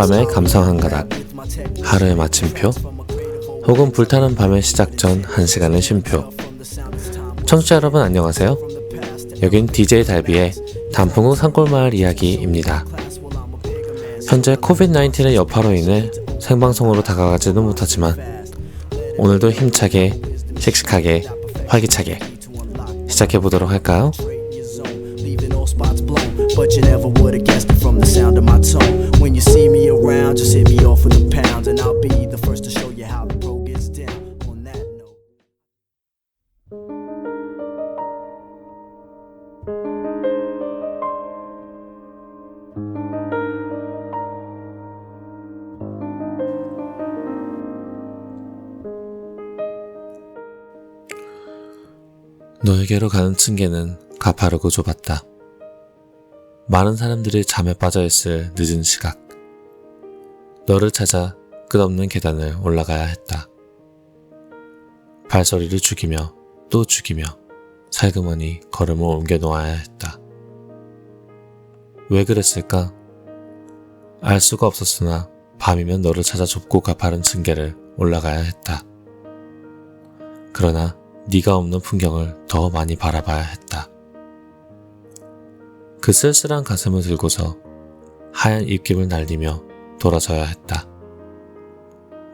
밤의 감성 한 가닥, 하루의 마침표, 혹은 불타는 밤의 시작 전 1시간의 쉼표. 청취자 여러분 안녕하세요. 여긴 DJ 달비의 단풍국 산골마을 이야기입니다. 현재 코비드-19의 여파로 인해 생방송으로 다가가지는 못하지만 오늘도 힘차게, 씩씩하게, 활기차게 시작해보도록 할까요? But you never would have guessed it from the sound of my tone. When you see me around, just hit me off with a pound, and I'll be the first to show you how the pro gets down. On that note. 너에게로 가는 층계는 가파르고 좁았다. 많은 사람들이 잠에 빠져있을 늦은 시각. 너를 찾아 끝없는 계단을 올라가야 했다. 발소리를 죽이며 또 죽이며 살그머니 걸음을 옮겨 놓아야 했다. 왜 그랬을까? 알 수가 없었으나 밤이면 너를 찾아 좁고 가파른 층계를 올라가야 했다. 그러나 네가 없는 풍경을 더 많이 바라봐야 했다. 그 쓸쓸한 가슴을 들고서 하얀 입김을 날리며 돌아서야 했다.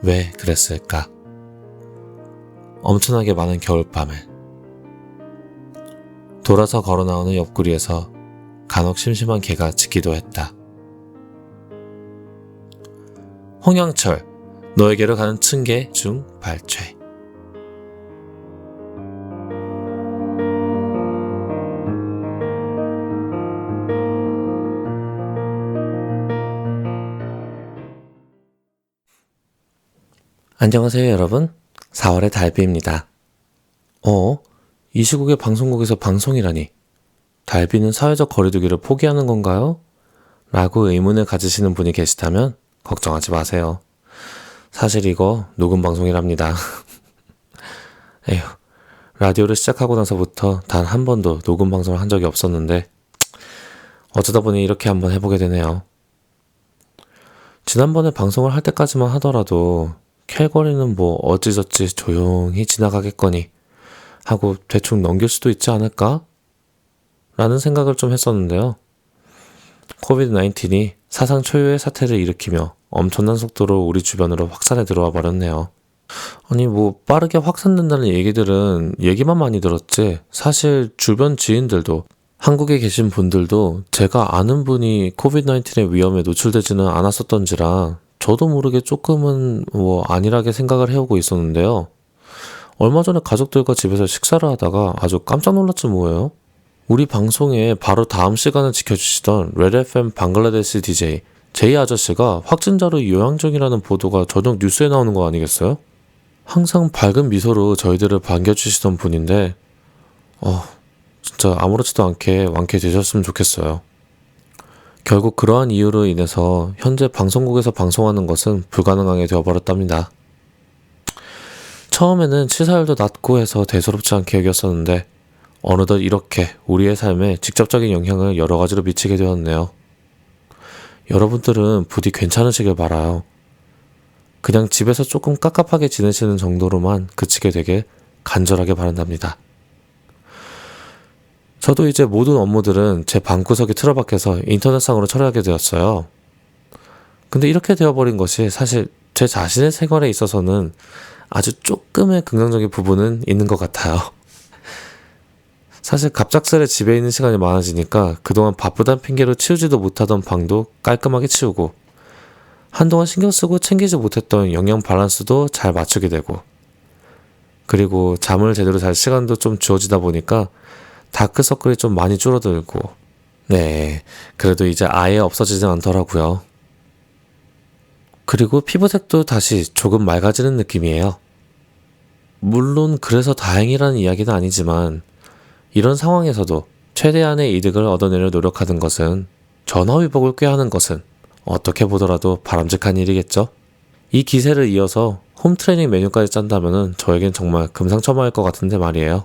왜 그랬을까? 엄청나게 많은 겨울밤을 돌아서 걸어나오는 옆구리에서 간혹 심심한 개가 짖기도 했다. 홍영철, 너에게로 가는 층계 중 발췌. 안녕하세요 여러분, 4월의 달비입니다. 이 시국에 방송국에서 방송이라니, 달비는 사회적 거리두기를 포기하는 건가요? 라고 의문을 가지시는 분이 계시다면 걱정하지 마세요. 사실 이거 녹음 방송이랍니다. 에휴, 라디오를 시작하고 나서부터 단 한 번도 녹음 방송을 한 적이 없었는데 어쩌다 보니 이렇게 한번 해보게 되네요. 지난번에 방송을 할 때까지만 하더라도 캘거리는 뭐 어찌저찌 조용히 지나가겠거니 하고 대충 넘길 수도 있지 않을까? 라는 생각을 좀 했었는데요. 코비드-19이 사상 초유의 사태를 일으키며 엄청난 속도로 우리 주변으로 확산해 들어와 버렸네요. 아니 뭐 빠르게 확산된다는 얘기들은 얘기만 많이 들었지, 사실 주변 지인들도, 한국에 계신 분들도 제가 아는 분이 코비드-19의 위험에 노출되지는 않았었던지라 저도 모르게 조금은 안일하게 생각을 해오고 있었는데요. 얼마 전에 가족들과 집에서 식사를 하다가 아주 깜짝 놀랐지 뭐예요. 우리 방송에 바로 다음 시간을 지켜주시던 레드FM 방글라데시 DJ 제이 아저씨가 확진자로 요양 중이라는 보도가 저녁 뉴스에 나오는 거 아니겠어요? 항상 밝은 미소로 저희들을 반겨주시던 분인데 진짜 아무렇지도 않게 완쾌되셨으면 좋겠어요. 결국 그러한 이유로 인해서 현재 방송국에서 방송하는 것은 불가능하게 되어버렸답니다. 처음에는 치사율도 낮고 해서 대수롭지 않게 여겼었는데 어느덧 이렇게 우리의 삶에 직접적인 영향을 여러 가지로 미치게 되었네요. 여러분들은 부디 괜찮으시길 바라요. 그냥 집에서 조금 깝깝하게 지내시는 정도로만 그치게 되길 간절하게 바란답니다. 저도 이제 모든 업무들은 제 방구석이 틀어박혀서 인터넷상으로 처리하게 되었어요. 근데 이렇게 되어버린 것이 사실 제 자신의 생활에 있어서는 아주 조금의 긍정적인 부분은 있는 것 같아요. 사실 갑작스레 집에 있는 시간이 많아지니까 그동안 바쁘단 핑계로 치우지도 못하던 방도 깔끔하게 치우고, 한동안 신경 쓰고 챙기지 못했던 영양 밸런스도 잘 맞추게 되고, 그리고 잠을 제대로 잘 시간도 좀 주어지다 보니까 다크서클이 좀 많이 줄어들고, 그래도 이제 아예 없어지진 않더라고요. 그리고 피부색도 다시 조금 맑아지는 느낌이에요. 물론 그래서 다행이라는 이야기는 아니지만 이런 상황에서도 최대한의 이득을 얻어내려 노력하는 것은, 전화위복을 꾀하는 것은 어떻게 보더라도 바람직한 일이겠죠? 이 기세를 이어서 홈트레이닝 메뉴까지 짠다면 저에겐 정말 금상첨화일 것 같은데 말이에요.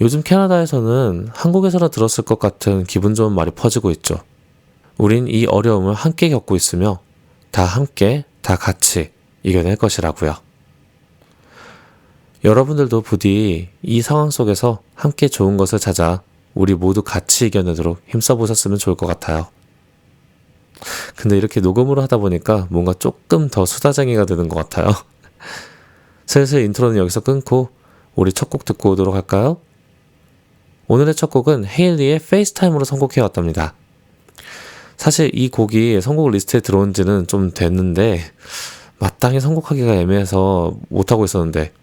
요즘 캐나다에서는 한국에서나 들었을 것 같은 기분 좋은 말이 퍼지고 있죠. 우린 이 어려움을 함께 겪고 있으며 다 함께, 다 같이 이겨낼 것이라고요. 여러분들도 부디 이 상황 속에서 함께 좋은 것을 찾아 우리 모두 같이 이겨내도록 힘써보셨으면 좋을 것 같아요. 근데 이렇게 녹음으로 하다 보니까 뭔가 조금 더 수다쟁이가 되는 것 같아요. 슬슬 인트로는 여기서 끊고 우리 첫 곡 듣고 오도록 할까요? 오늘의 첫 곡은 헤일리의 페이스타임으로 선곡해 왔답니다. 사실 이 곡이 선곡 리스트에 들어온 지는 좀 됐는데 마땅히 선곡하기가 애매해서 못하고 있었는데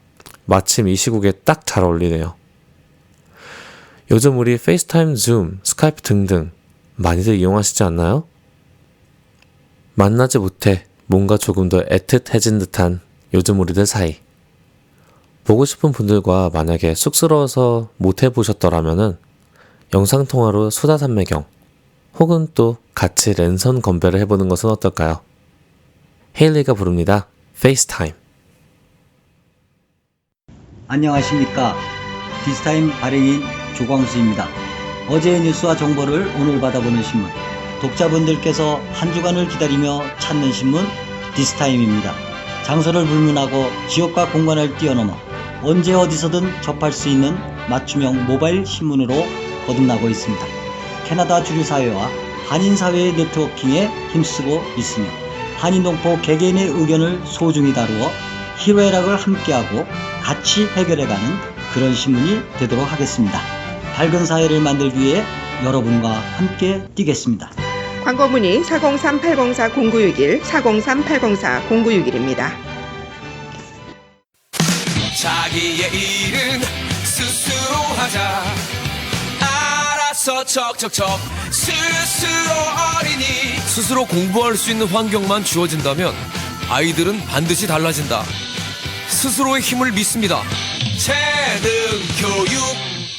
마침 이 시국에 딱 잘 어울리네요. 요즘 우리 페이스타임, 줌, 스카이프 등등 많이들 이용하시지 않나요? 만나지 못해 뭔가 조금 더 애틋해진 듯한 요즘 우리들 사이. 보고 싶은 분들과 만약에 쑥스러워서 못 해보셨더라면은 영상통화로 수다산매경 혹은 또 같이 랜선 건배를 해보는 것은 어떨까요? 헤일리가 부릅니다. 페이스타임. 안녕하십니까. 디스타임 발행인 조광수입니다. 어제의 뉴스와 정보를 오늘 받아보는 신문, 독자분들께서 한 주간을 기다리며 찾는 신문 디스타임입니다. 장소를 불문하고 지역과 공간을 뛰어넘어 언제 어디서든 접할 수 있는 맞춤형 모바일 신문으로 거듭나고 있습니다. 캐나다 주류사회와 한인사회의 네트워킹에 힘쓰고 있으며 한인동포 개개인의 의견을 소중히 다루어 희로애락을 함께하고 같이 해결해가는 그런 신문이 되도록 하겠습니다. 밝은 사회를 만들기 위해 여러분과 함께 뛰겠습니다. 광고 문의 403-804-0961, 403-804-0961입니다. 자기의 일은 스스로 하자. 알아서 척척척 스스로 어린이. 스스로 공부할 수 있는 환경만 주어진다면 아이들은 반드시 달라진다. 스스로의 힘을 믿습니다. 재능 교육.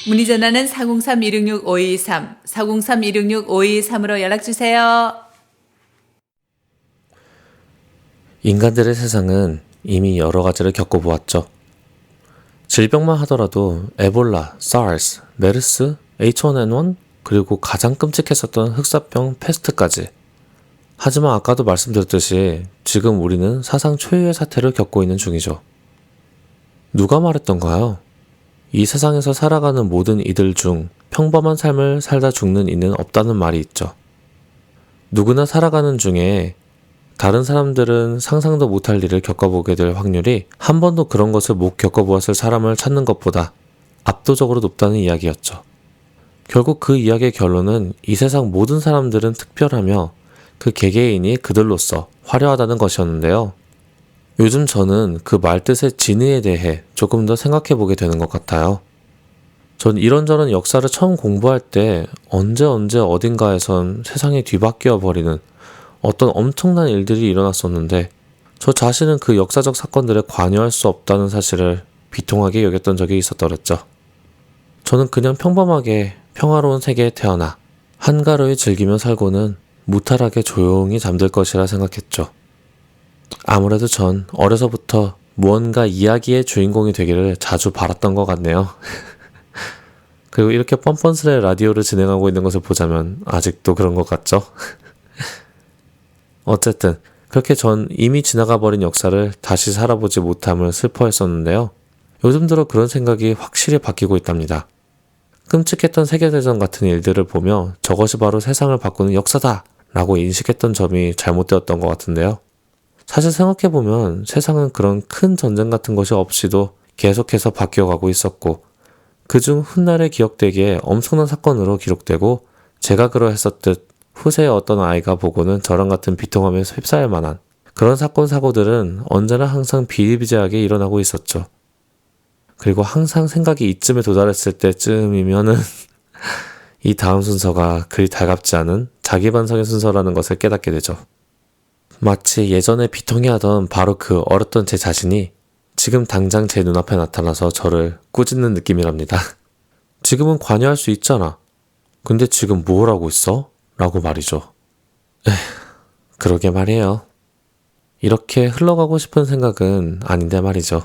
문의 전화는 403-266-5223, 403-266-5223으로 연락주세요. 인간들의 세상은 이미 여러 가지를 겪어보았죠. 질병만 하더라도 에볼라, 사르스, 메르스, H1N1, 그리고 가장 끔찍했었던 흑사병 패스트까지. 하지만 아까도 말씀드렸듯이 지금 우리는 사상 초유의 사태를 겪고 있는 중이죠. 누가 말했던가요? 이 세상에서 살아가는 모든 이들 중 평범한 삶을 살다 죽는 이는 없다는 말이 있죠. 누구나 살아가는 중에 다른 사람들은 상상도 못할 일을 겪어보게 될 확률이 한 번도 그런 것을 못 겪어보았을 사람을 찾는 것보다 압도적으로 높다는 이야기였죠. 결국 그 이야기의 결론은 이 세상 모든 사람들은 특별하며 그 개개인이 그들로서 화려하다는 것이었는데요. 요즘 저는 그 말뜻의 진의에 대해 조금 더 생각해보게 되는 것 같아요. 전 이런저런 역사를 처음 공부할 때 언제 어딘가에선 세상이 뒤바뀌어 버리는 어떤 엄청난 일들이 일어났었는데 저 자신은 그 역사적 사건들에 관여할 수 없다는 사실을 비통하게 여겼던 적이 있었더랬죠. 저는 그냥 평범하게 평화로운 세계에 태어나 한가로이 즐기며 살고는 무탈하게 조용히 잠들 것이라 생각했죠. 아무래도 전 어려서부터 무언가 이야기의 주인공이 되기를 자주 바랐던 것 같네요. 그리고 이렇게 뻔뻔스레 라디오를 진행하고 있는 것을 보자면 아직도 그런 것 같죠? 어쨌든 그렇게 전 이미 지나가 버린 역사를 다시 살아보지 못함을 슬퍼했었는데요. 요즘 들어 그런 생각이 확실히 바뀌고 있답니다. 끔찍했던 세계대전 같은 일들을 보며 저것이 바로 세상을 바꾸는 역사다! 라고 인식했던 점이 잘못되었던 것 같은데요. 사실 생각해보면 세상은 그런 큰 전쟁 같은 것이 없이도 계속해서 바뀌어가고 있었고 그중 훗날에 기억되기에 엄청난 사건으로 기록되고 제가 그러했었듯 후세의 어떤 아이가 보고는 저랑 같은 비통함에 휩싸일 만한 그런 사건 사고들은 언제나 항상 비일비재하게 일어나고 있었죠. 그리고 항상 생각이 이쯤에 도달했을 때쯤이면은 이 다음 순서가 그리 달갑지 않은 자기 반성의 순서라는 것을 깨닫게 되죠. 마치 예전에 비통해하던 바로 그 어렸던 제 자신이 지금 당장 제 눈앞에 나타나서 저를 꾸짖는 느낌이랍니다. 지금은 관여할 수 있잖아. 근데 지금 뭘 하고 있어? 라고 말이죠. 그러게 말이에요. 이렇게 흘러가고 싶은 생각은 아닌데 말이죠.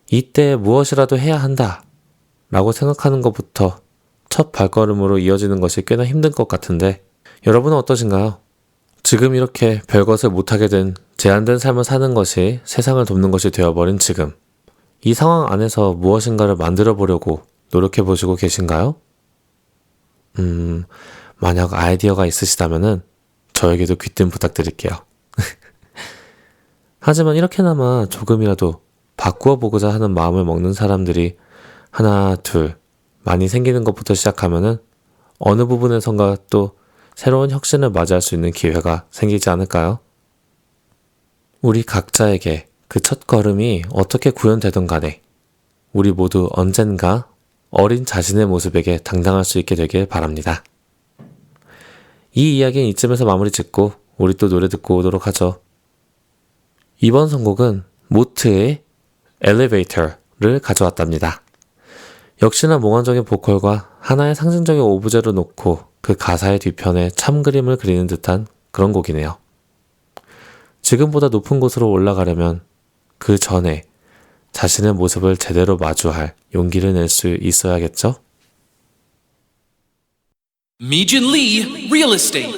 이때 무엇이라도 해야 한다 라고 생각하는 것부터 첫 발걸음으로 이어지는 것이 꽤나 힘든 것 같은데 여러분은 어떠신가요? 지금 이렇게 별것을 못하게 된 제한된 삶을 사는 것이 세상을 돕는 것이 되어버린 지금. 이 상황 안에서 무엇인가를 만들어 보려고 노력해 보시고 계신가요? 만약 아이디어가 있으시다면은 저에게도 귀뜸 부탁드릴게요. 하지만 이렇게나마 조금이라도 바꾸어 보고자 하는 마음을 먹는 사람들이 하나, 둘 많이 생기는 것부터 시작하면은 어느 부분에선가 또 새로운 혁신을 맞이할 수 있는 기회가 생기지 않을까요? 우리 각자에게 그 첫 걸음이 어떻게 구현되던 간에 우리 모두 언젠가 어린 자신의 모습에게 당당할 수 있게 되길 바랍니다. 이 이야기는 이쯤에서 마무리 짓고 우리 또 노래 듣고 오도록 하죠. 이번 선곡은 모트의 Elevator를 가져왔답니다. 역시나 몽환적인 보컬과 하나의 상징적인 오브제를 놓고 그 가사의 뒤편에 참 그림을 그리는 듯한 그런 곡이네요. 지금보다 높은 곳으로 올라가려면 그 전에 자신의 모습을 제대로 마주할 용기를 낼 수 있어야겠죠? 미준 리 Real Estate.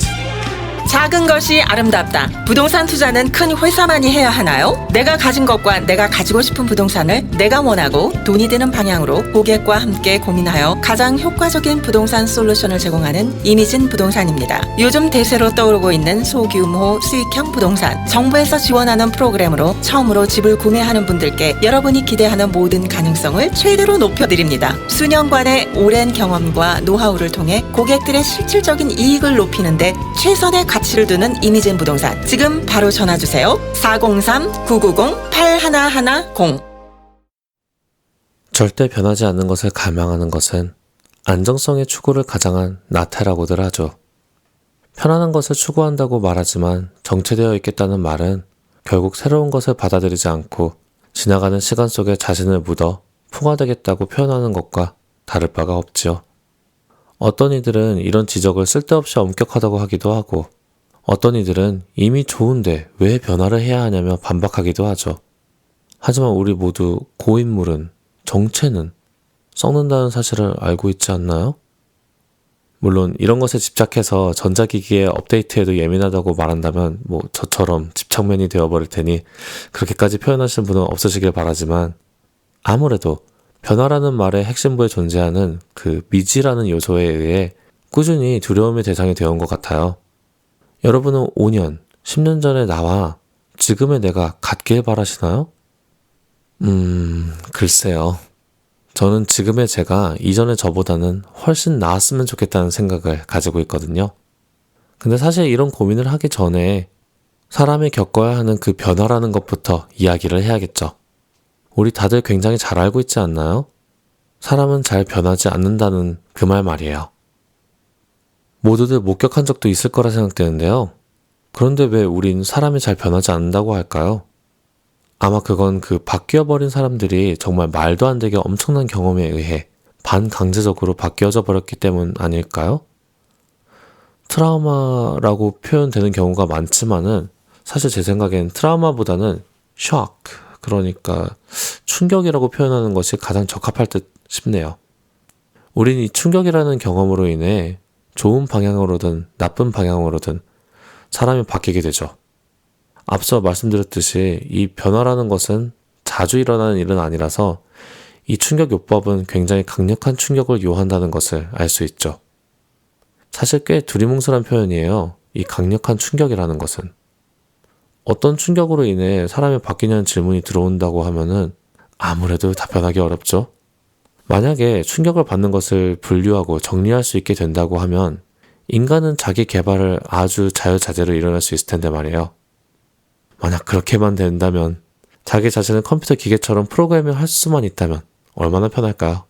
작은 것이 아름답다. 부동산 투자는 큰 회사만이 해야 하나요? 내가 가진 것과 내가 가지고 싶은 부동산을 내가 원하고 돈이 되는 방향으로 고객과 함께 고민하여 가장 효과적인 부동산 솔루션을 제공하는 이미진 부동산입니다. 요즘 대세로 떠오르고 있는 소규모 수익형 부동산, 정부에서 지원하는 프로그램으로 처음으로 집을 구매하는 분들께 여러분이 기대하는 모든 가능성을 최대로 높여드립니다. 수년간의 오랜 경험과 노하우를 통해 고객들의 실질적인 이익을 높이는데 최선의 가치를 두는 이미진 부동산. 지금 바로 전화주세요. 403-990-8110. 절대 변하지 않는 것을 갈망하는 것은 안정성의 추구를 가장한 나태라고들 하죠. 편안한 것을 추구한다고 말하지만 정체되어 있겠다는 말은 결국 새로운 것을 받아들이지 않고 지나가는 시간 속에 자신을 묻어 풍화되겠다고 표현하는 것과 다를 바가 없지요. 어떤 이들은 이런 지적을 쓸데없이 엄격하다고 하기도 하고 어떤 이들은 이미 좋은데 왜 변화를 해야 하냐며 반박하기도 하죠. 하지만 우리 모두 고인물은, 정체는 썩는다는 사실을 알고 있지 않나요? 물론 이런 것에 집착해서 전자기기의 업데이트에도 예민하다고 말한다면 저처럼 집착맨이 되어버릴 테니 그렇게까지 표현하시는 분은 없으시길 바라지만 아무래도 변화라는 말의 핵심부에 존재하는 그 미지라는 요소에 의해 꾸준히 두려움의 대상이 되어온 것 같아요. 여러분은 5년, 10년 전의 나와 지금의 내가 같길 바라시나요? 글쎄요. 저는 지금의 제가 이전의 저보다는 훨씬 나았으면 좋겠다는 생각을 가지고 있거든요. 근데 사실 이런 고민을 하기 전에 사람이 겪어야 하는 그 변화라는 것부터 이야기를 해야겠죠. 우리 다들 굉장히 잘 알고 있지 않나요? 사람은 잘 변하지 않는다는 그 말 말이에요. 모두들 목격한 적도 있을 거라 생각되는데요. 그런데 왜 우린 사람이 잘 변하지 않는다고 할까요? 아마 그건 그 바뀌어버린 사람들이 정말 말도 안 되게 엄청난 경험에 의해 반강제적으로 바뀌어져 버렸기 때문 아닐까요? 트라우마라고 표현되는 경우가 많지만은 사실 제 생각엔 트라우마보다는 쇼크, 그러니까 충격이라고 표현하는 것이 가장 적합할 듯 싶네요. 우린 이 충격이라는 경험으로 인해 좋은 방향으로든 나쁜 방향으로든 사람이 바뀌게 되죠. 앞서 말씀드렸듯이 이 변화라는 것은 자주 일어나는 일은 아니라서 이 충격 요법은 굉장히 강력한 충격을 요한다는 것을 알 수 있죠. 사실 꽤 두리뭉술한 표현이에요. 이 강력한 충격이라는 것은. 어떤 충격으로 인해 사람이 바뀌냐는 질문이 들어온다고 하면은 아무래도 답변하기 어렵죠. 만약에 충격을 받는 것을 분류하고 정리할 수 있게 된다고 하면 인간은 자기 개발을 아주 자유자재로 일어날 수 있을 텐데 말이에요. 만약 그렇게만 된다면 자기 자신을 컴퓨터 기계처럼 프로그래밍 할 수만 있다면 얼마나 편할까요?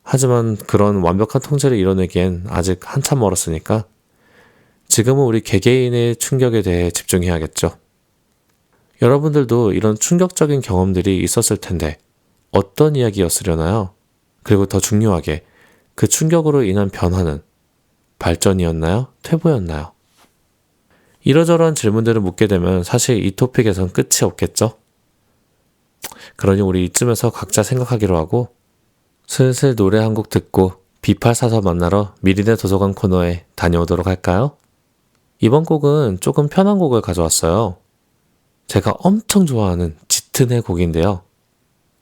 하지만 그런 완벽한 통제를 이뤄내기엔 아직 한참 멀었으니까 지금은 우리 개개인의 충격에 대해 집중해야겠죠. 여러분들도 이런 충격적인 경험들이 있었을 텐데 어떤 이야기였으려나요? 그리고 더 중요하게 그 충격으로 인한 변화는 발전이었나요? 퇴보였나요? 이러저러한 질문들을 묻게 되면 사실 이 토픽에선 끝이 없겠죠? 그러니 우리 이쯤에서 각자 생각하기로 하고 슬슬 노래 한 곡 듣고 비팔 사서 만나러 미리네 도서관 코너에 다녀오도록 할까요? 이번 곡은 조금 편한 곡을 가져왔어요. 제가 엄청 좋아하는 짙은의 곡인데요.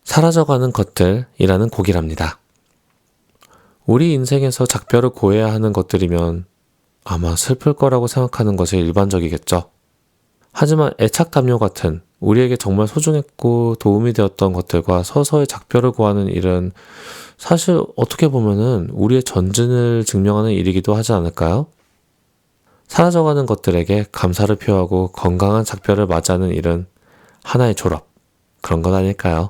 사라져가는 것들이라는 곡이랍니다. 우리 인생에서 작별을 고해야 하는 것들이면 아마 슬플 거라고 생각하는 것이 일반적이겠죠. 하지만 애착 담요 같은 우리에게 정말 소중했고 도움이 되었던 것들과 서서히 작별을 고하는 일은 사실 어떻게 보면은 우리의 전진을 증명하는 일이기도 하지 않을까요? 사라져가는 것들에게 감사를 표하고 건강한 작별을 맞이하는 일은 하나의 졸업, 그런 건 아닐까요?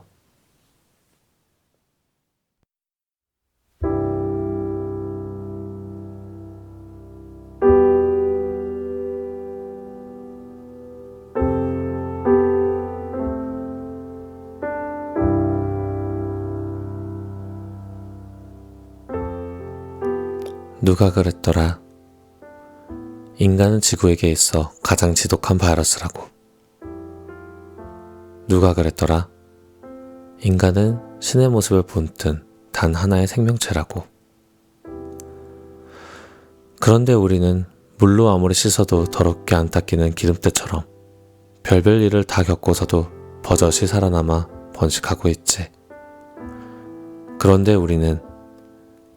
누가 그랬더라. 인간은 지구에게 있어 가장 지독한 바이러스라고. 누가 그랬더라. 인간은 신의 모습을 본뜬 단 하나의 생명체라고. 그런데 우리는 물로 아무리 씻어도 더럽게 안 닦이는 기름때처럼 별별 일을 다 겪고서도 버젓이 살아남아 번식하고 있지. 그런데 우리는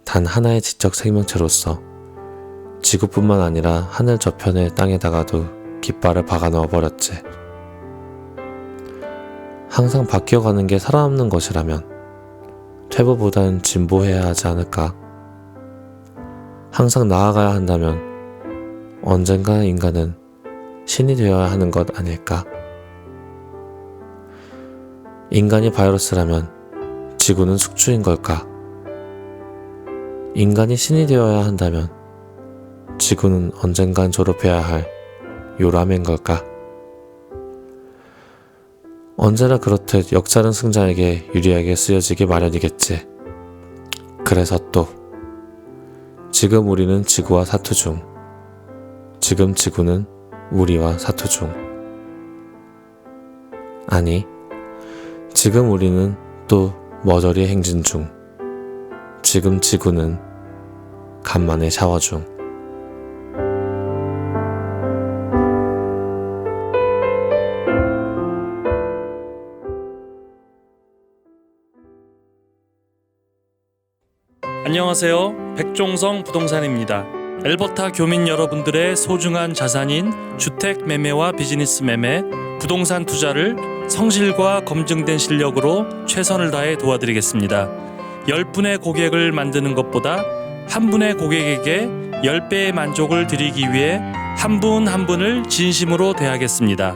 단 하나의 지적 생명체로서 지구뿐만 아니라 하늘 저편의 땅에다가도 깃발을 박아 넣어버렸지. 항상 바뀌어가는 게 살아남는 것이라면 퇴보보단 진보해야 하지 않을까? 항상 나아가야 한다면 언젠가 인간은 신이 되어야 하는 것 아닐까? 인간이 바이러스라면 지구는 숙주인 걸까? 인간이 신이 되어야 한다면 지구는 언젠간 졸업해야 할 요람인 걸까? 언제나 그렇듯 역사는 승자에게 유리하게 쓰여지기 마련이겠지. 그래서 또 지금 우리는 지구와 사투 중, 지금 지구는 우리와 사투 중. 아니, 지금 우리는 또 머저리 행진 중, 지금 지구는 간만에 샤워 중. 안녕하세요. 백종성 부동산입니다. 엘버타 교민 여러분들의 소중한 자산인 주택 매매와 비즈니스 매매, 부동산 투자를 성실과 검증된 실력으로 최선을 다해 도와드리겠습니다. 10분의 고객을 만드는 것보다 한 분의 고객에게 10배의 만족을 드리기 위해 한 분 한 분을 진심으로 대하겠습니다.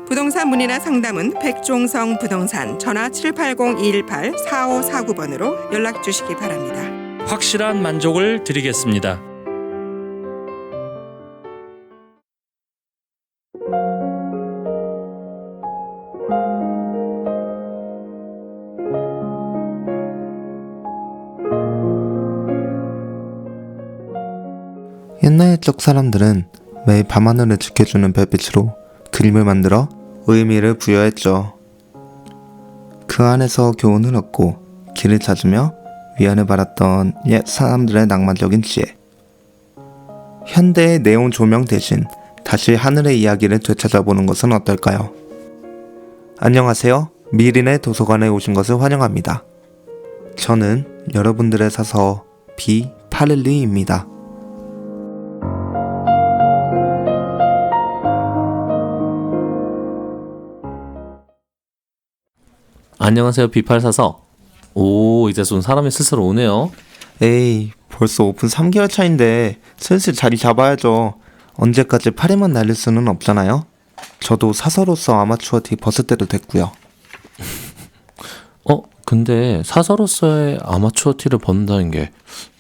부동산 문의나 상담은 백종성 부동산 전화 780-218-4549번으로 연락 주시기 바랍니다. 확실한 만족을 드리겠습니다. 옛날 적 사람들은 매일 밤하늘을 지켜주는 별빛으로 그림을 만들어 의미를 부여했죠. 그 안에서 교훈을 얻고 길을 찾으며 위안을 받았던 옛 사람들의 낭만적인 지혜. 현대의 네온 조명 대신 다시 하늘의 이야기를 되찾아보는 것은 어떨까요? 안녕하세요. 미린의 도서관에 오신 것을 환영합니다. 저는 여러분들의 사서 B812입니다. 안녕하세요, B844. 오, 이제 좀 사람이 스스로 오네요. 에이, 벌써 오픈 3개월 차인데 슬슬 자리 잡아야죠. 언제까지 파리만 날릴 수는 없잖아요. 저도 사서로서 아마추어 티 벗을 때도 됐고요. 근데 사서로서의 아마추어 티를 벗는다는 게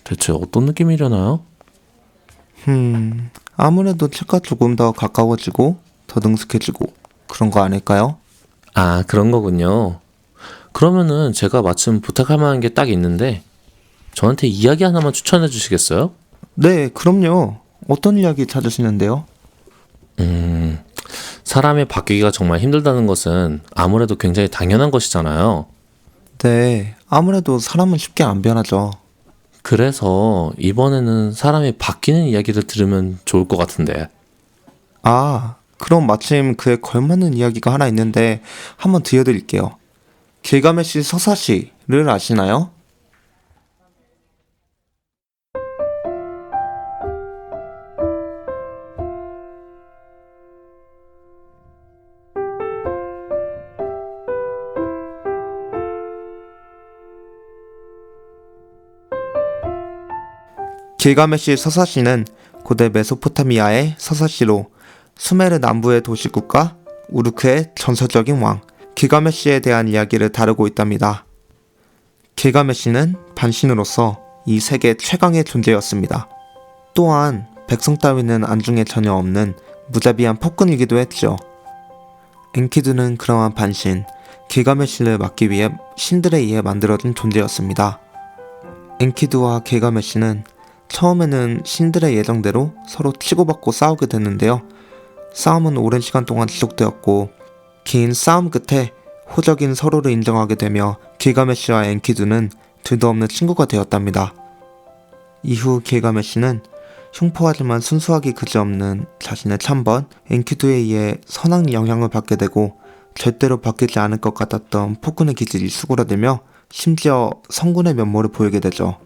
대체 어떤 느낌이려나요? 아무래도 책과 조금 더 가까워지고 더 능숙해지고 그런 거 아닐까요? 아, 그런 거군요. 그러면은 제가 마침 부탁할 만한 게 딱 있는데 저한테 이야기 하나만 추천해 주시겠어요? 네, 그럼요. 어떤 이야기 찾으시는데요? 사람이 바뀌기가 정말 힘들다는 것은 아무래도 굉장히 당연한 것이잖아요. 네, 아무래도 사람은 쉽게 안 변하죠. 그래서 이번에는 사람이 바뀌는 이야기를 들으면 좋을 것 같은데. 아, 그럼 마침 그에 걸맞는 이야기가 하나 있는데 한번 들려드릴게요. 길가메시 서사시를 아시나요? 길가메시 서사시는 고대 메소포타미아의 서사시로 수메르 남부의 도시국가 우르크의 전설적인 왕 길가메시에 대한 이야기를 다루고 있답니다. 길가메시는 반신으로서 이 세계 최강의 존재였습니다. 또한 백성 따위는 안중에 전혀 없는 무자비한 폭군이기도 했죠. 엔키두는 그러한 반신, 길가메시를 막기 위해 신들에 의해 만들어진 존재였습니다. 엔키두와 길가메시는 처음에는 신들의 예정대로 서로 치고받고 싸우게 됐는데요. 싸움은 오랜 시간 동안 지속되었고 긴 싸움 끝에 호적인 서로를 인정하게 되며 길가메시와 엔키두는 둘도 없는 친구가 되었답니다. 이후 길가메시는 흉포하지만 순수하기 그지없는 자신의 참번 엔키두에 의해 선한 영향을 받게 되고 절대로 바뀌지 않을 것 같았던 폭군의 기질이 수그러들며 심지어 성군의 면모를 보이게 되죠.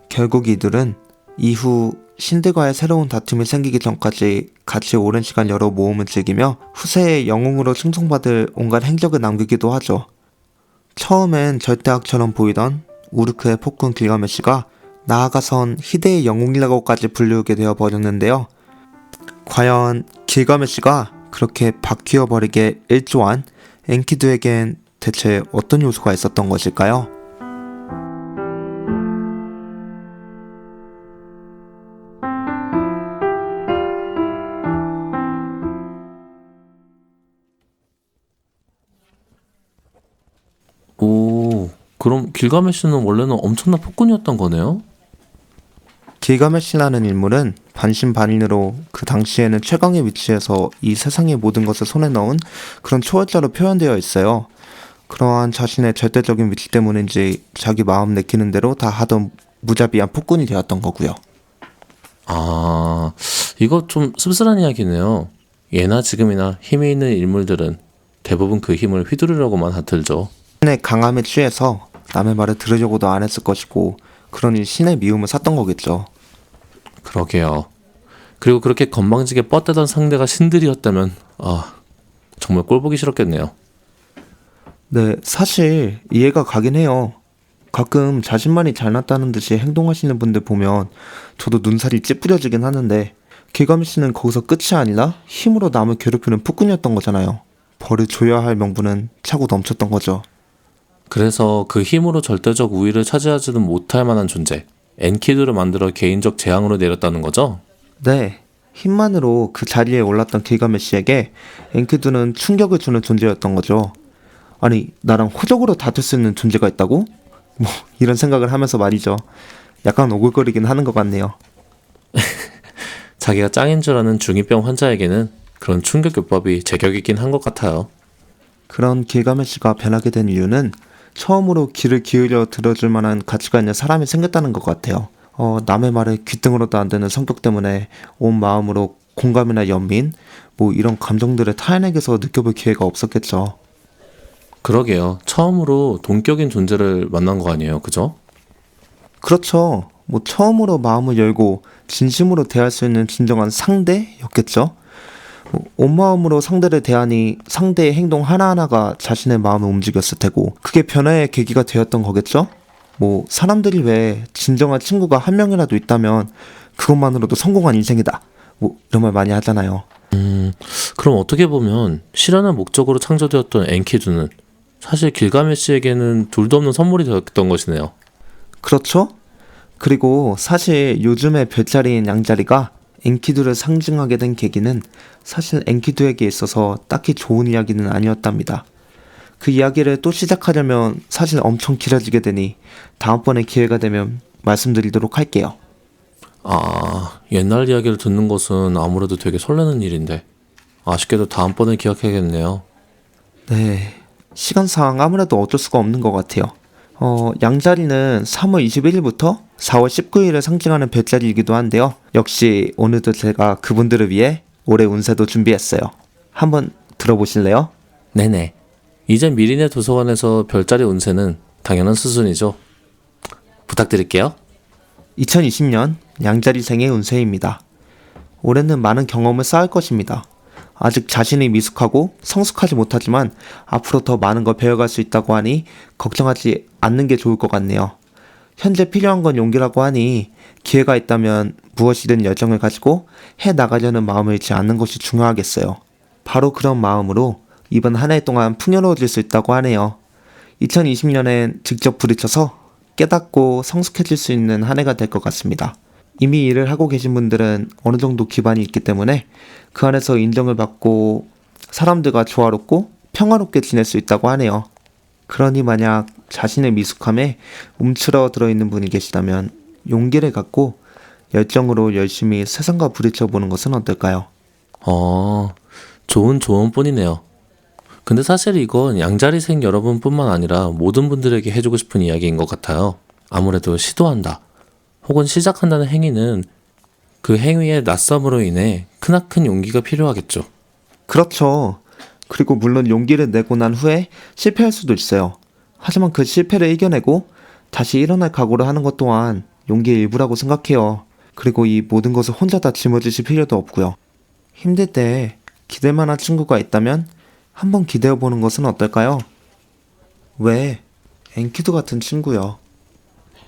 결국 이들은 이후 신들과의 새로운 다툼이 생기기 전까지 같이 오랜 시간 여러 모험을 즐기며 후세의 영웅으로 칭송받을 온갖 행적을 남기기도 하죠. 처음엔 절대악처럼 보이던 우르크의 폭군 길가메시가 나아가선 희대의 영웅이라고까지 불리우게 되어 버렸는데요. 과연 길가메시가 그렇게 바뀌어버리게 일조한 엔키두에겐 대체 어떤 요소가 있었던 것일까요? 오, 그럼 길가메시는 원래는 엄청난 폭군이었던 거네요? 길가메시라는 인물은 반신반인으로 그 당시에는 최강의 위치에서 이 세상의 모든 것을 손에 넣은 그런 초월자로 표현되어 있어요. 그러한 자신의 절대적인 위치 때문인지 자기 마음 내키는 대로 다 하던 무자비한 폭군이 되었던 거고요. 아, 이거 좀 씁쓸한 이야기네요. 예나 지금이나 힘이 있는 인물들은 대부분 그 힘을 휘두르려고만 하들죠. 신의 강함에 취해서 남의 말을 들으려고도 안 했을 것이고 그러니 신의 미움을 샀던 거겠죠. 그러게요. 그리고 그렇게 건방지게 뻗대던 상대가 신들이었다면 정말 꼴보기 싫었겠네요. 네, 사실 이해가 가긴 해요. 가끔 자신만이 잘났다는 듯이 행동하시는 분들 보면 저도 눈살이 찌푸려지긴 하는데 길가메시는 거기서 끝이 아니라 힘으로 남을 괴롭히는 폭군이었던 거잖아요. 벌을 줘야 할 명분은 차고 넘쳤던 거죠. 그래서 그 힘으로 절대적 우위를 차지하지는 못할 만한 존재, 엔키두를 만들어 개인적 재앙으로 내렸다는 거죠? 네, 힘만으로 그 자리에 올랐던 길가메시에게 엔키두는 충격을 주는 존재였던 거죠. 아니, 나랑 호적으로 다툴 수 있는 존재가 있다고? 뭐 이런 생각을 하면서 말이죠. 약간 오글거리긴 하는 것 같네요. 자기가 짱인 줄 아는 중2병 환자에게는 그런 충격요법이 제격이긴 한 것 같아요. 그런 길가메시가 변하게 된 이유는 처음으로 귀를 기울여 들어줄 만한 가치가 있는 사람이 생겼다는 것 같아요. 남의 말에 귀등으로도 안 되는 성격 때문에 온 마음으로 공감이나 연민, 뭐 이런 감정들을 타인에게서 느껴볼 기회가 없었겠죠. 그러게요. 처음으로 동격인 존재를 만난 거 아니에요, 그죠? 그렇죠. 뭐 처음으로 마음을 열고 진심으로 대할 수 있는 진정한 상대였겠죠. 온 마음으로 상대를 대하니 상대의 행동 하나하나가 자신의 마음을 움직였을 테고 그게 변화의 계기가 되었던 거겠죠? 뭐 사람들이 왜 진정한 친구가 한 명이라도 있다면 그것만으로도 성공한 인생이다. 뭐 이런 말 많이 하잖아요. 그럼 어떻게 보면 실현의 목적으로 창조되었던 엔키두는 사실 길가메시에게는 둘도 없는 선물이 되었던 것이네요. 그렇죠? 그리고 사실 요즘의 별자리인 양자리가 엔키두를 상징하게 된 계기는 사실 엔키두에게 있어서 딱히 좋은 이야기는 아니었답니다. 그 이야기를 또 시작하려면 사실 엄청 길어지게 되니 다음번에 기회가 되면 말씀드리도록 할게요. 옛날 이야기를 듣는 것은 아무래도 되게 설레는 일인데 아쉽게도 다음번에 기억해야겠네요. 네, 시간상 아무래도 어쩔 수가 없는 것 같아요. 양자리는 3월 21일부터 4월 19일을 상징하는 별자리이기도 한데요. 역시 오늘도 제가 그분들을 위해 올해 운세도 준비했어요. 한번 들어보실래요? 네네. 이제 미리네 도서관에서 별자리 운세는 당연한 수순이죠. 부탁드릴게요. 2020년 양자리생의 운세입니다. 올해는 많은 경험을 쌓을 것입니다. 아직 자신이 미숙하고 성숙하지 못하지만 앞으로 더 많은 걸 배워갈 수 있다고 하니 걱정하지 않는 게 좋을 것 같네요. 현재 필요한 건 용기라고 하니 기회가 있다면 무엇이든 열정을 가지고 해 나가려는 마음을 잃지 않는 것이 중요하겠어요. 바로 그런 마음으로 이번 한 해 동안 풍요로워질 수 있다고 하네요. 2020년엔 직접 부딪혀서 깨닫고 성숙해질 수 있는 한 해가 될 것 같습니다. 이미 일을 하고 계신 분들은 어느 정도 기반이 있기 때문에 그 안에서 인정을 받고 사람들과 조화롭고 평화롭게 지낼 수 있다고 하네요. 그러니 만약 자신의 미숙함에 움츠러 들어있는 분이 계시다면 용기를 갖고 열정으로 열심히 세상과 부딪혀 보는 것은 어떨까요? 좋은 조언뿐이네요. 근데 사실 이건 양자리생 여러분뿐만 아니라 모든 분들에게 해주고 싶은 이야기인 것 같아요. 아무래도 시도한다, 혹은 시작한다는 행위는 그 행위의 낯섦으로 인해 크나큰 용기가 필요하겠죠. 그렇죠. 그리고 물론 용기를 내고 난 후에 실패할 수도 있어요. 하지만 그 실패를 이겨내고 다시 일어날 각오를 하는 것 또한 용기의 일부라고 생각해요. 그리고 이 모든 것을 혼자 다 짊어지실 필요도 없고요. 힘들 때 기댈 만한 친구가 있다면 한번 기대어보는 것은 어떨까요? 왜? 엔키두 같은 친구요.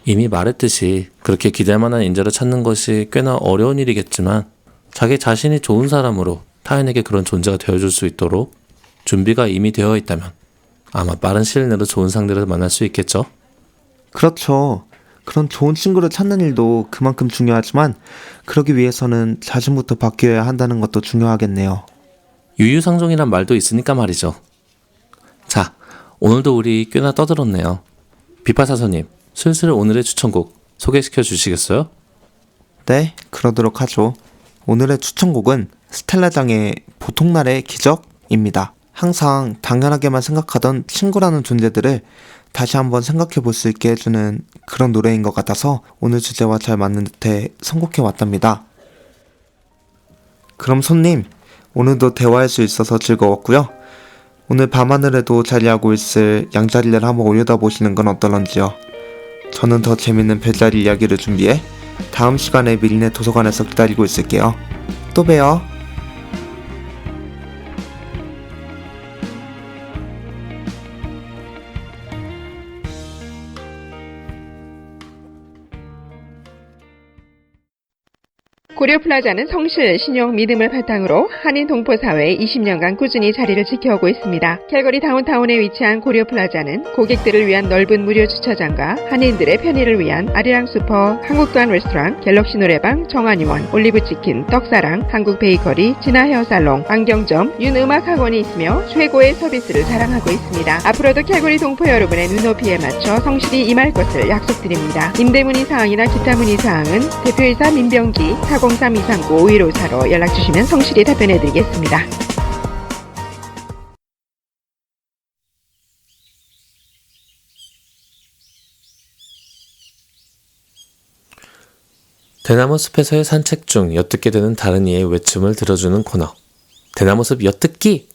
이미 말했듯이 그렇게 기댈 만한 인재를 찾는 것이 꽤나 어려운 일이겠지만 자기 자신이 좋은 사람으로 타인에게 그런 존재가 되어줄 수 있도록 준비가 이미 되어 있다면 아마 빠른 시일 내로 좋은 상대를 만날 수 있겠죠? 그렇죠. 그런 좋은 친구를 찾는 일도 그만큼 중요하지만 그러기 위해서는 자신부터 바뀌어야 한다는 것도 중요하겠네요. 유유상종이란 말도 있으니까 말이죠. 자, 오늘도 우리 꽤나 떠들었네요. 비파사서님, 슬슬 오늘의 추천곡 소개시켜 주시겠어요? 네, 그러도록 하죠. 오늘의 추천곡은 스텔라장의 보통날의 기적입니다. 항상 당연하게만 생각하던 친구라는 존재들을 다시 한번 생각해 볼 수 있게 해주는 그런 노래인 것 같아서 오늘 주제와 잘 맞는 듯해 선곡해 왔답니다. 그럼 손님, 오늘도 대화할 수 있어서 즐거웠고요. 오늘 밤하늘에도 자리하고 있을 양자리를 한번 올려다보시는 건 어떨런지요. 저는 더 재밌는 별자리 이야기를 준비해 다음 시간에 미리네 도서관에서 기다리고 있을게요. 또 봬요. 고려플라자는 성실, 신용, 믿음을 바탕으로 한인 동포사회에 20년간 꾸준히 자리를 지켜오고 있습니다. 캘거리 다운타운에 위치한 고려플라자는 고객들을 위한 넓은 무료 주차장과 한인들의 편의를 위한 아리랑 슈퍼, 한국관 레스토랑, 갤럭시 노래방, 정한의원, 올리브치킨, 떡사랑, 한국 베이커리, 진아 헤어살롱, 안경점, 윤음악학원이 있으며 최고의 서비스를 자랑하고 있습니다. 앞으로도 캘거리 동포 여러분의 눈높이에 맞춰 성실히 임할 것을 약속드립니다. 임대 문의 사항이나 기타 문의 사항은 대표이사 민병기 403-239-5154로 연락주시면 성실히 답변해드리겠습니다. 대나무 숲에서의 산책 중 엿듣게 되는 다른 이의 외침을 들어주는 코너, 대나무숲 엿듣기!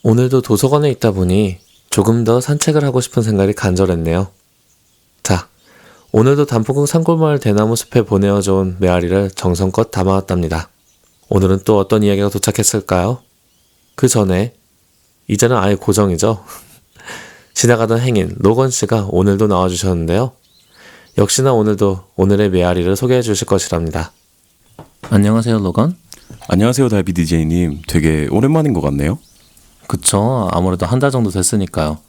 오늘도 도서관에 있다 보니 조금 더 산책을 하고 싶은 생각이 간절했네요. 자, 오늘도 단풍궁 산골마을 대나무숲에 보내어져 온 메아리를 정성껏 담아왔답니다. 오늘은 또 어떤 이야기가 도착했을까요? 그 전에, 이제는 아예 고정이죠. 지나가던 행인 로건씨가 오늘도 나와주셨는데요. 역시나 오늘도 오늘의 메아리를 소개해 주실 것이랍니다. 안녕하세요, 로건. 안녕하세요, 달비 DJ님. 되게 오랜만인 것 같네요. 그쵸, 아무래도 한 달 정도 됐으니까요.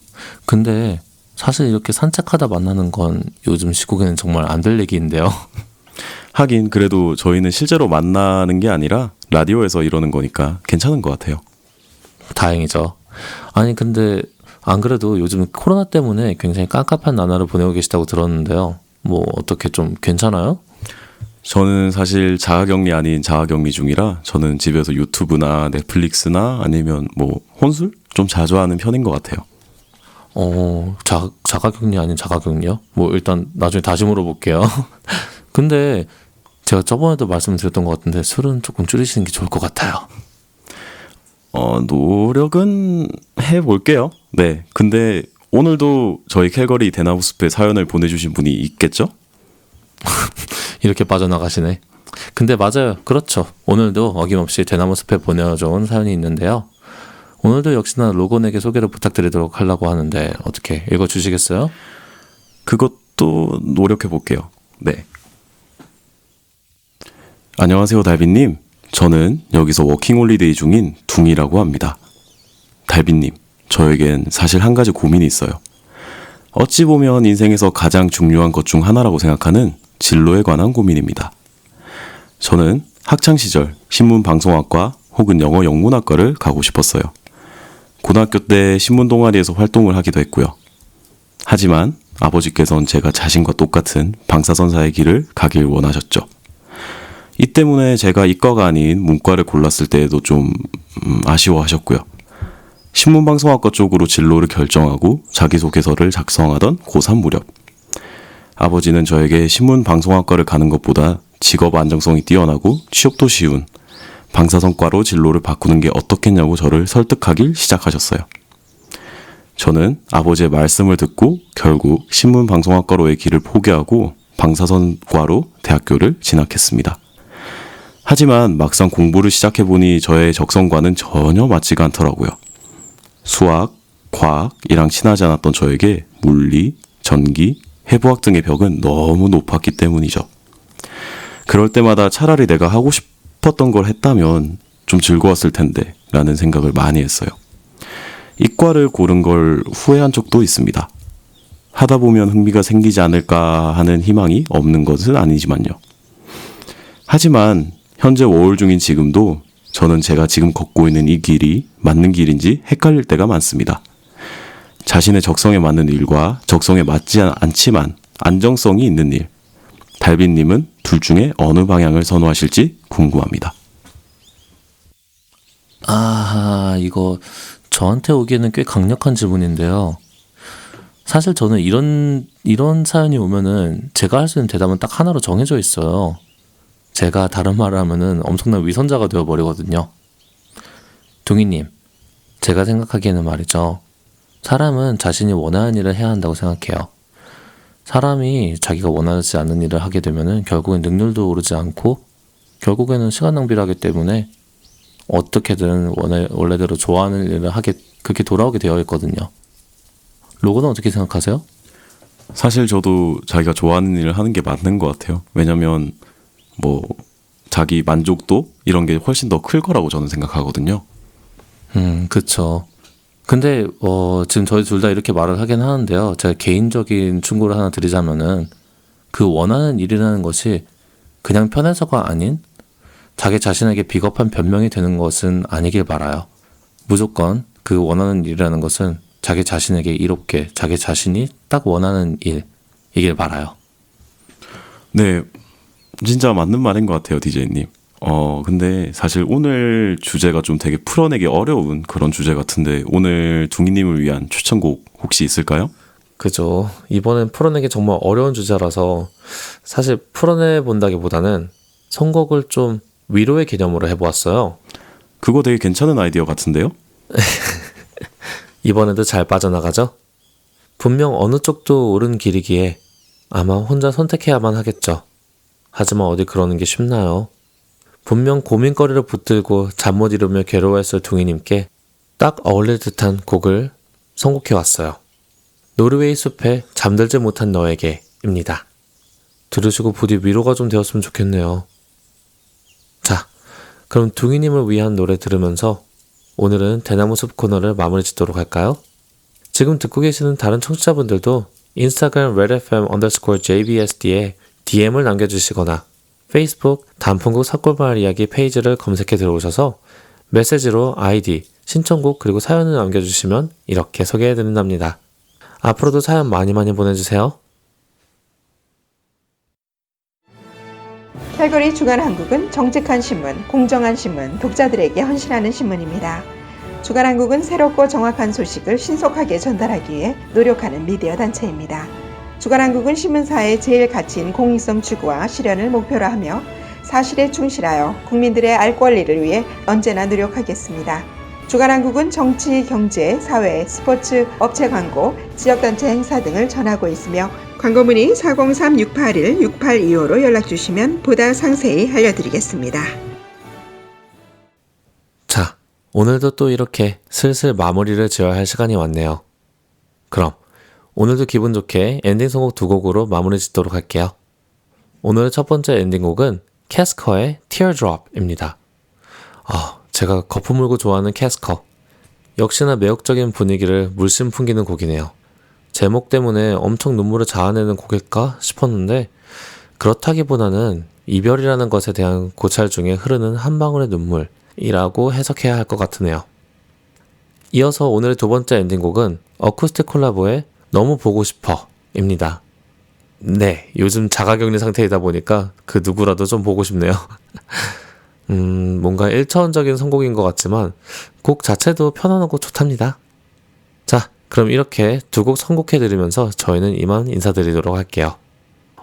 근데 사실 이렇게 산책하다 만나는 건 요즘 시국에는 정말 안 될 얘기인데요. 하긴 그래도 저희는 실제로 만나는 게 아니라 라디오에서 이러는 거니까 괜찮은 것 같아요. 다행이죠. 아니 근데 안 그래도 요즘 코로나 때문에 굉장히 깝깝한 나날을 보내고 계시다고 들었는데요. 뭐 어떻게 좀 괜찮아요? 저는 사실 자가격리 아닌 자가격리 중이라 저는 집에서 유튜브나 넷플릭스나 아니면 뭐 혼술? 좀 자주 하는 편인 것 같아요. 자가격리 아닌 자가격리요? 뭐 일단 나중에 다시 물어볼게요. 근데 제가 저번에도 말씀드렸던 것 같은데 술은 조금 줄이시는 게 좋을 것 같아요. 노력은 해볼게요. 네. 근데 오늘도 저희 캘거리 대나무 숲에 사연을 보내주신 분이 있겠죠? 이렇게 빠져나가시네. 근데 맞아요. 그렇죠. 오늘도 어김없이 대나무 숲에 보내줘온 사연이 있는데요. 오늘도 역시나 로건에게 소개를 부탁드리도록 하려고 하는데 어떻게 읽어주시겠어요? 그것도 노력해볼게요. 네. 안녕하세요, 달빈님. 저는 여기서 워킹홀리데이 중인 둥이라고 합니다. 달빈님, 저에겐 사실 한 가지 고민이 있어요. 어찌 보면 인생에서 가장 중요한 것 중 하나라고 생각하는 진로에 관한 고민입니다. 저는 학창시절 신문방송학과 혹은 영어 영문학과를 가고 싶었어요. 고등학교 때 신문 동아리에서 활동을 하기도 했고요. 하지만 아버지께서는 제가 자신과 똑같은 방사선사의 길을 가길 원하셨죠. 이 때문에 제가 이과가 아닌 문과를 골랐을 때에도 좀 아쉬워하셨고요. 신문방송학과 쪽으로 진로를 결정하고 자기소개서를 작성하던 고3 무렵, 아버지는 저에게 신문방송학과를 가는 것보다 직업 안정성이 뛰어나고 취업도 쉬운 방사선과로 진로를 바꾸는 게 어떻겠냐고 저를 설득하길 시작하셨어요. 저는 아버지의 말씀을 듣고 결국 신문방송학과로의 길을 포기하고 방사선과로 대학교를 진학했습니다. 하지만 막상 공부를 시작해보니 저의 적성과는 전혀 맞지가 않더라고요. 수학, 과학이랑 친하지 않았던 저에게 물리, 전기, 해부학 등의 벽은 너무 높았기 때문이죠. 그럴 때마다 차라리 내가 하고 싶었던 걸 했다면 좀 즐거웠을 텐데 라는 생각을 많이 했어요. 이과를 고른 걸 후회한 적도 있습니다. 하다 보면 흥미가 생기지 않을까 하는 희망이 없는 것은 아니지만요. 하지만 현재 워홀 중인 지금도 저는 제가 지금 걷고 있는 이 길이 맞는 길인지 헷갈릴 때가 많습니다. 자신의 적성에 맞는 일과 적성에 맞지 않지만 안정성이 있는 일. 달빈님은 둘 중에 어느 방향을 선호하실지 궁금합니다. 이거 저한테 오기에는 꽤 강력한 질문인데요. 사실 저는 이런 사연이 오면은 제가 할 수 있는 대답은 딱 하나로 정해져 있어요. 제가 다른 말을 하면은 엄청난 위선자가 되어버리거든요. 둥이님, 제가 생각하기에는 말이죠. 사람은 자신이 원하는 일을 해야 한다고 생각해요. 사람이 자기가 원하지 않는 일을 하게 되면은 결국엔 능률도 오르지 않고 결국에는 시간 낭비를 하기 때문에 어떻게든 원래대로 좋아하는 일을 그렇게 돌아오게 되어 있거든요. 로건은 어떻게 생각하세요? 사실 저도 자기가 좋아하는 일을 하는 게 맞는 것 같아요. 왜냐면 자기 만족도 이런 게 훨씬 더 클 거라고 저는 생각하거든요. 그쵸. 근데 지금 저희 둘 다 이렇게 말을 하긴 하는데요. 제가 개인적인 충고를 하나 드리자면은 그 원하는 일이라는 것이 그냥 편해서가 아닌 자기 자신에게 비겁한 변명이 되는 것은 아니길 바라요. 무조건 그 원하는 일이라는 것은 자기 자신에게 이롭게 자기 자신이 딱 원하는 일이길 바라요. 네, 진짜 맞는 말인 것 같아요, DJ님. 근데 사실 오늘 주제가 좀 되게 풀어내기 어려운 그런 주제 같은데 오늘 둥이님을 위한 추천곡 혹시 있을까요? 그죠. 이번엔 풀어내기 정말 어려운 주제라서 사실 풀어내본다기보다는 선곡을 좀 위로의 개념으로 해보았어요. 그거 되게 괜찮은 아이디어 같은데요? 이번에도 잘 빠져나가죠? 분명 어느 쪽도 옳은 길이기에 아마 혼자 선택해야만 하겠죠. 하지만 어디 그러는 게 쉽나요? 분명 고민거리를 붙들고 잠 못 이루며 괴로워했을 둥이님께 딱 어울릴 듯한 곡을 선곡해왔어요. 노르웨이 숲에 잠들지 못한 너에게 입니다. 들으시고 부디 위로가 좀 되었으면 좋겠네요. 자, 그럼 둥이님을 위한 노래 들으면서 오늘은 대나무 숲 코너를 마무리 짓도록 할까요? 지금 듣고 계시는 다른 청취자분들도 인스타그램 redfm_jbsd에 DM을 남겨주시거나 페이스북 단풍국 사골마을 이야기 페이지를 검색해 들어오셔서 메시지로 아이디, 신청곡 그리고 사연을 남겨주시면 이렇게 소개해드린답니다. 앞으로도 사연 많이 보내주세요. 캘거리 주간 한국은 정직한 신문, 공정한 신문, 독자들에게 헌신하는 신문입니다. 주간 한국은 새롭고 정확한 소식을 신속하게 전달하기 위해 노력하는 미디어 단체입니다. 주간 한국은 신문사의 제일 가치인 공익성 추구와 실현을 목표로 하며 사실에 충실하여 국민들의 알 권리를 위해 언제나 노력하겠습니다. 주간한국은 정치, 경제, 사회, 스포츠, 업체 광고, 지역단체 행사 등을 전하고 있으며 광고 문의 403-681-6825로 연락주시면 보다 상세히 알려드리겠습니다. 자, 오늘도 또 이렇게 슬슬 마무리를 지어야 할 시간이 왔네요. 그럼 오늘도 기분 좋게 엔딩 선곡 두 곡으로 마무리 짓도록 할게요. 오늘의 첫 번째 엔딩곡은 캐스커의 Teardrop입니다. 제가 거품 물고 좋아하는 캐스커. 역시나 매혹적인 분위기를 물씬 풍기는 곡이네요. 제목 때문에 엄청 눈물을 자아내는 곡일까 싶었는데 그렇다기보다는 이별이라는 것에 대한 고찰 중에 흐르는 한 방울의 눈물이라고 해석해야 할 것 같으네요. 이어서 오늘의 두 번째 엔딩곡은 어쿠스틱 콜라보의 너무 보고 싶어 입니다. 네, 요즘 자가격리 상태이다 보니까 그 누구라도 좀 보고 싶네요. 뭔가 1차원적인 선곡인 것 같지만 곡 자체도 편안하고 좋답니다. 자, 그럼 이렇게 두 곡 선곡해드리면서 저희는 이만 인사드리도록 할게요.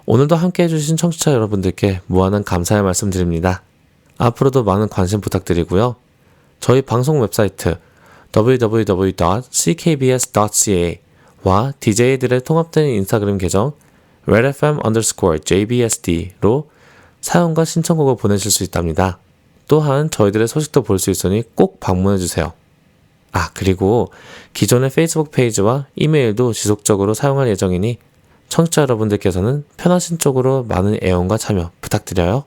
오늘도 함께 해주신 청취자 여러분들께 무한한 감사의 말씀 드립니다. 앞으로도 많은 관심 부탁드리고요. 저희 방송 웹사이트 www.ckbs.ca와 DJ들의 통합된 인스타그램 계정 redfm_jbsd로 사연과 신청곡을 보내실 수 있답니다. 또한 저희들의 소식도 볼 수 있으니 꼭 방문해주세요. 그리고 기존의 페이스북 페이지와 이메일도 지속적으로 사용할 예정이니 청취자 여러분들께서는 편하신 쪽으로 많은 애용과 참여 부탁드려요.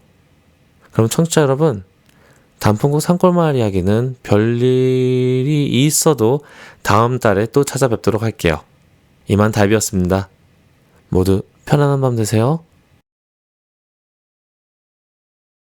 그럼 청취자 여러분, 단풍국 산골마을 이야기는 별일이 있어도 다음 달에 또 찾아뵙도록 할게요. 이만 달비였습니다. 모두 편안한 밤 되세요.